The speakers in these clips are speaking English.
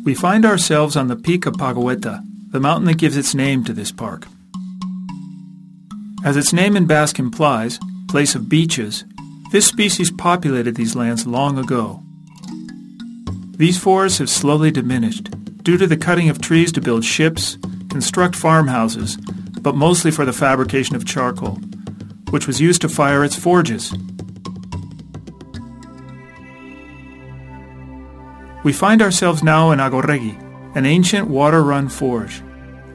We find ourselves on the peak of Pagoeta, the mountain that gives its name to this park. As its name in Basque implies, place of beeches, this species populated these lands long ago. These forests have slowly diminished due to the cutting of trees to build ships, construct farmhouses, but mostly for the fabrication of charcoal, which was used to fire its forges. We find ourselves now in Agorregui, an ancient water-run forge.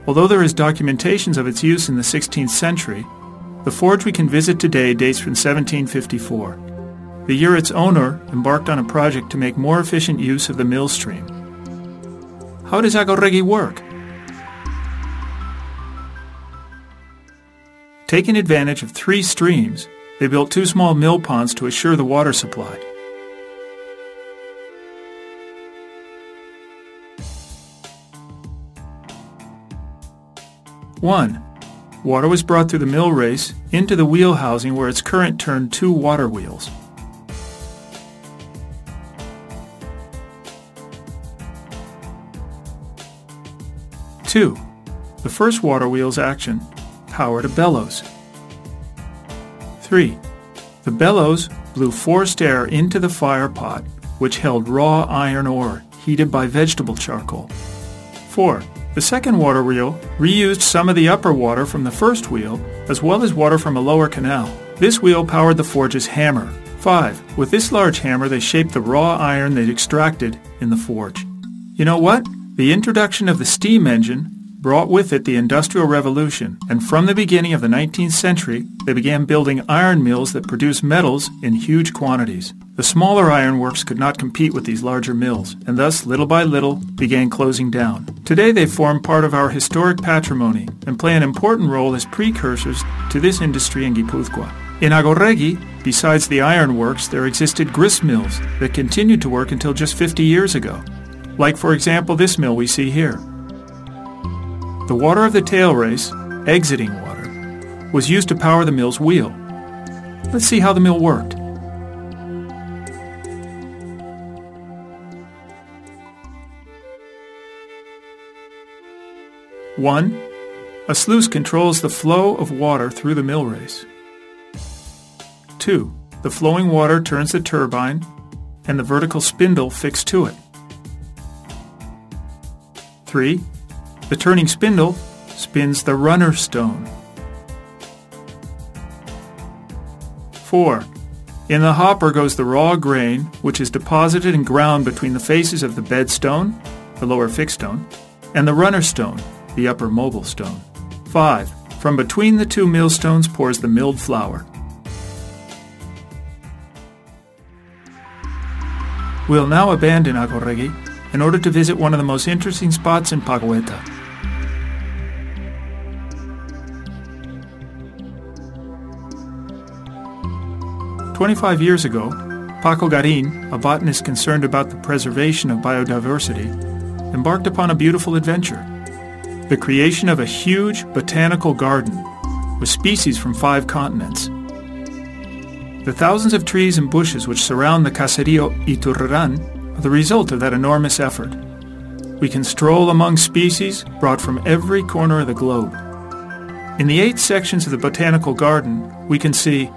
Although there is documentation of its use in the 16th century, the forge we can visit today dates from 1754, the year its owner embarked on a project to make more efficient use of the mill stream. How does Agorregui work? Taking advantage of 3 streams, they built 2 small mill ponds to assure the water supply. One, water was brought through the mill race into the wheel housing where its current turned 2 water wheels. 2. The first water wheel's action powered a bellows. 3. The bellows blew forced air into the fire pot, which held raw iron ore heated by vegetable charcoal. 4. The second water wheel reused some of the upper water from the first wheel, as well as water from a lower canal. This wheel powered the forge's hammer. 5. With this large hammer, they shaped the raw iron they extracted in the forge. You know what? The introduction of the steam engine brought with it the Industrial Revolution, and from the beginning of the 19th century, they began building iron mills that produced metals in huge quantities. The smaller ironworks could not compete with these larger mills, and thus, little by little, began closing down. Today they form part of our historic patrimony and play an important role as precursors to this industry in Guipúzcoa. In Agorregui, besides the ironworks, there existed grist mills that continued to work until just 50 years ago. Like, for example, this mill we see here. The water of the tail race, exiting water, was used to power the mill's wheel. Let's see how the mill worked. One, a sluice controls the flow of water through the mill race. 2. The flowing water turns the turbine and the vertical spindle fixed to it. 3. The turning spindle spins the runner stone. 4. In the hopper goes the raw grain, which is deposited and ground between the faces of the bed stone, the lower fixed stone, and the runner stone, the upper mobile stone. 5. From between the 2 millstones pours the milled flour. We'll now abandon Agorregui in order to visit one of the most interesting spots in Pagoeta. "25 years ago, Paco Garin, a botanist concerned about the preservation of biodiversity, embarked upon a beautiful adventure: the creation of a huge botanical garden with species from 5 continents. The thousands of trees and bushes which surround the Apiary of Iturraran are the result of that enormous effort. We can stroll among species brought from every corner of the globe. In the 8 sections of the botanical garden, we can see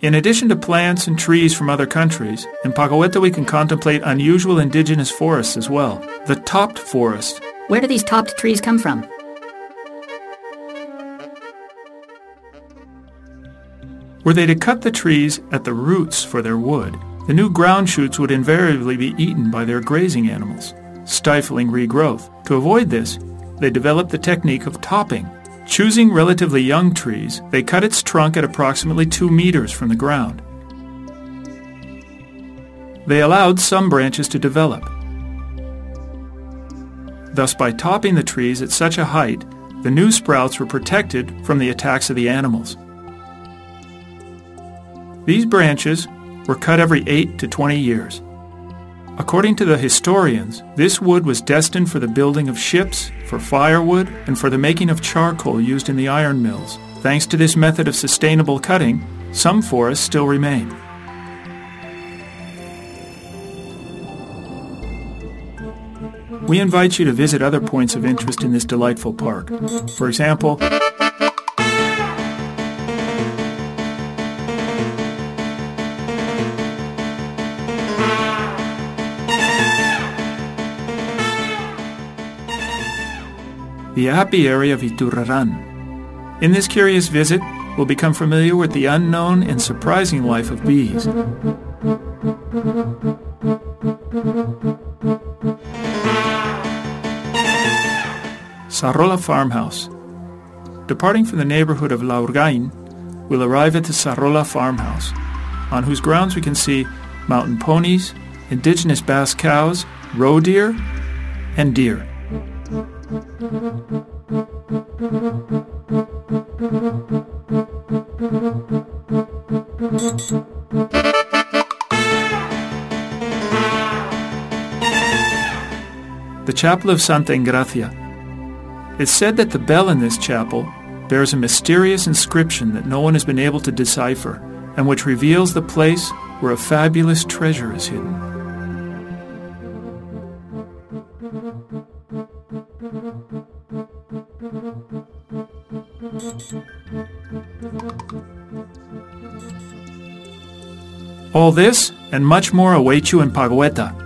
In addition to plants and trees from other countries, in Pagoeta we can contemplate unusual indigenous forests as well. The topped forest. Where do these topped trees come from? Were they to cut the trees at the roots for their wood, the new ground shoots would invariably be eaten by their grazing animals, stifling regrowth. To avoid this, they developed the technique of topping. Choosing relatively young trees, they cut its trunk at approximately 2 meters from the ground. They allowed some branches to develop. Thus, by topping the trees at such a height, the new sprouts were protected from the attacks of the animals. These branches were cut every 8 to 20 years. According to the historians, this wood was destined for the building of ships, for firewood, and for the making of charcoal used in the iron mills. Thanks to this method of sustainable cutting, some forests still remain. We invite you to visit other points of interest in this delightful park. For example, the Apiary of Iturraran. In this curious visit, we'll become familiar with the unknown and surprising life of bees. Sarrola farmhouse. Departing from the neighborhood of Laurgain, we'll arrive at the Sarrola farmhouse, on whose grounds we can see mountain ponies, indigenous Basque cows, roe deer, and deer. The Chapel of Santa Engrazi. It's said that the bell in this chapel bears a mysterious inscription that no one has been able to decipher, and which reveals the place where a fabulous treasure is hidden. All this and much more await you in Pagoeta.